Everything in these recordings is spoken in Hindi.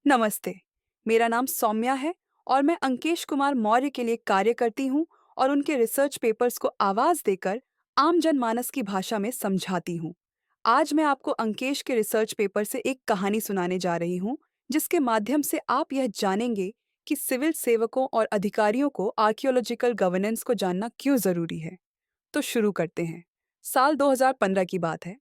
नमस्ते। मेरा नाम सौम्या है और मैं अंकेश कुमार मौर्य के लिए कार्य करती हूँ और उनके रिसर्च पेपर्स को आवाज देकर आम जनमानस की भाषा में समझाती हूँ। आज मैं आपको अंकेश के रिसर्च पेपर से एक कहानी सुनाने जा रही हूँ, जिसके माध्यम से आप यह जानेंगे कि सिविल सेवकों और अधिकारियों को आर्कियोलॉजिकल गवर्नेंस को जानना क्यों जरूरी है। तो शुरू करते हैं। साल 2015 की बात है।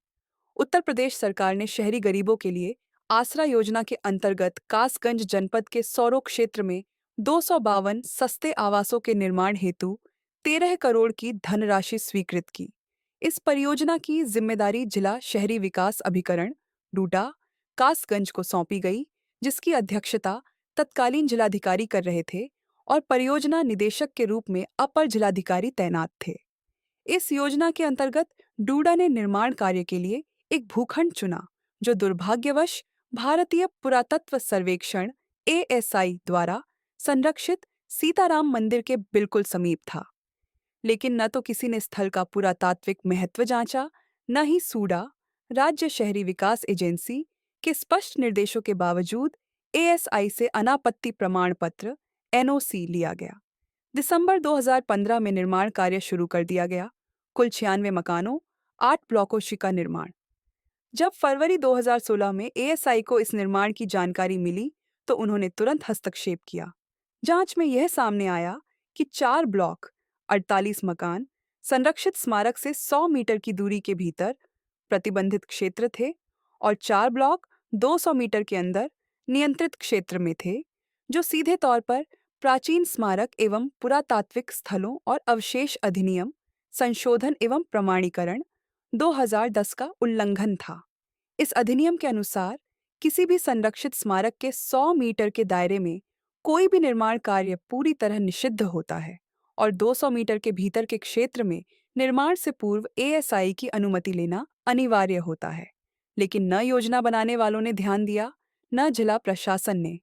उत्तर प्रदेश सरकार ने शहरी गरीबों के लिए आसरा योजना के अंतर्गत कासगंज जनपद के सौरो क्षेत्र में 252 सस्ते आवासों के निर्माण हेतु 13 करोड़ की धनराशि स्वीकृत की। इस परियोजना की जिम्मेदारी जिला शहरी विकास अभिकरण डूडा कासगंज को सौंपी गई, जिसकी अध्यक्षता तत्कालीन जिलाधिकारी कर रहे थे और परियोजना निदेशक के रूप में अपर जिलाधिकारी तैनात थे। इस योजना के अंतर्गत डूडा ने निर्माण कार्य के लिए एक भूखंड चुना, जो दुर्भाग्यवश भारतीय पुरातत्व सर्वेक्षण एएसआई द्वारा संरक्षित सीताराम मंदिर के बिल्कुल समीप था। लेकिन न तो किसी ने स्थल का पुरातात्विक महत्व जांचा, न ही सूडा राज्य शहरी विकास एजेंसी के स्पष्ट निर्देशों के बावजूद एएसआई से अनापत्ति प्रमाण पत्र एनओसी लिया गया। दिसंबर 2015 में निर्माण कार्य शुरू कर दिया गया। कुल 96 मकानों, 8 ब्लॉकों का निर्माण। जब फरवरी 2016 में एएसआई को इस निर्माण की जानकारी मिली, तो उन्होंने तुरंत हस्तक्षेप किया। जांच में यह सामने आया कि 4 ब्लॉक, 48 मकान संरक्षित स्मारक से 100 मीटर की दूरी के भीतर प्रतिबंधित क्षेत्र थे और 4 ब्लॉक 200 मीटर के अंदर नियंत्रित क्षेत्र में थे, जो सीधे तौर पर प्राचीन स्मारक एवं पुरातात्विक स्थलों और अवशेष अधिनियम संशोधन एवं प्रमाणीकरण 2010 का उल्लंघन था। इस अधिनियम के अनुसार किसी भी संरक्षित स्मारक के 100 मीटर के दायरे में कोई भी निर्माण कार्य पूरी तरह निषिद्ध होता है और 200 मीटर के भीतर के क्षेत्र में निर्माण से पूर्व एएसआई की अनुमति लेना अनिवार्य होता है। लेकिन न योजना बनाने वालों ने ध्यान दिया, न जिला प्रशासन ने।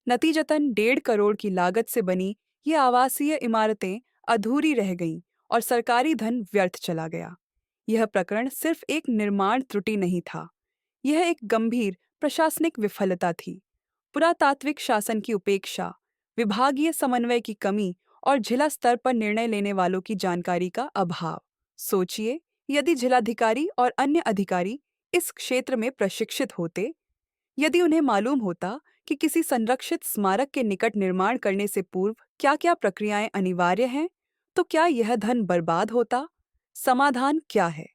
नतीजतन 1.5 करोड़ की लागत से बनी ये आवासीय इमारतें अधूरी रह गईं और सरकारी धन व्यर्थ चला गया। यह प्रकरण सिर्फ एक निर्माण त्रुटि नहीं था, यह एक गंभीर प्रशासनिक विफलता थी। पुरातात्विक शासन की उपेक्षा, विभागीय समन्वय की कमी और जिला स्तर पर निर्णय लेने वालों की जानकारी का अभाव। सोचिए, यदि जिलाधिकारी और अन्य अधिकारी इस क्षेत्र में प्रशिक्षित होते, यदि उन्हें मालूम होता कि किसी संरक्षित स्मारक के निकट निर्माण करने से पूर्व क्या-क्या प्रक्रियाएं अनिवार्य हैं, तो क्या यह धन बर्बाद होता? समाधान क्या है?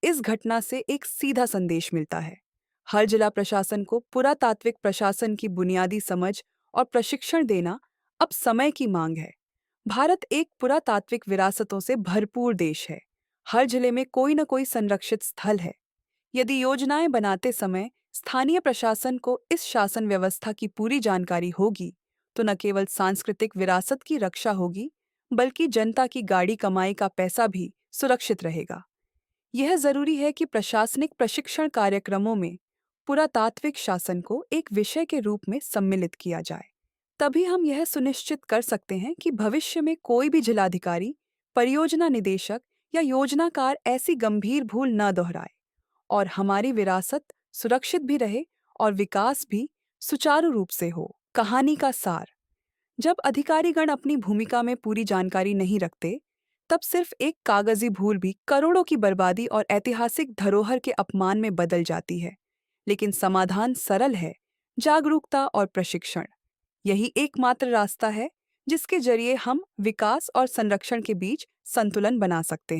इस घटना से एक सीधा संदेश मिलता है। हर जिला प्रशासन को पुरातात्विक प्रशासन की बुनियादी समझ और प्रशिक्षण देना अब समय की मांग है। भारत एक पुरातात्विक विरासतों से भरपूर देश है। हर जिले में कोई न कोई संरक्षित स्थल है। यदि योजनाएं बनाते समय स्थानीय प्रशासन को इस शासन व्यवस्था की पूरी जानकारी होगी, तो न केवल सांस्कृतिक विरासत की रक्षा होगी, बल्कि जनता की गाड़ी कमाई का पैसा भी सुरक्षित रहेगा। यह जरूरी है कि प्रशासनिक प्रशिक्षण कार्यक्रमों में पुरातात्विक शासन को एक विषय के रूप में सम्मिलित किया जाए। तभी हम यह सुनिश्चित कर सकते हैं कि भविष्य में कोई भी जिलाधिकारी, परियोजना निदेशक या योजनाकार ऐसी गंभीर भूल न दोहराए और हमारी विरासत सुरक्षित भी रहे और विकास भी सुचारू रूप से हो। कहानी का सार: जब अधिकारीगण अपनी भूमिका में पूरी जानकारी नहीं रखते, तब सिर्फ एक कागजी भूल भी करोड़ों की बर्बादी और ऐतिहासिक धरोहर के अपमान में बदल जाती है। लेकिन समाधान सरल है: जागरूकता और प्रशिक्षण। यही एकमात्र रास्ता है जिसके जरिए हम विकास और संरक्षण के बीच संतुलन बना सकते हैं।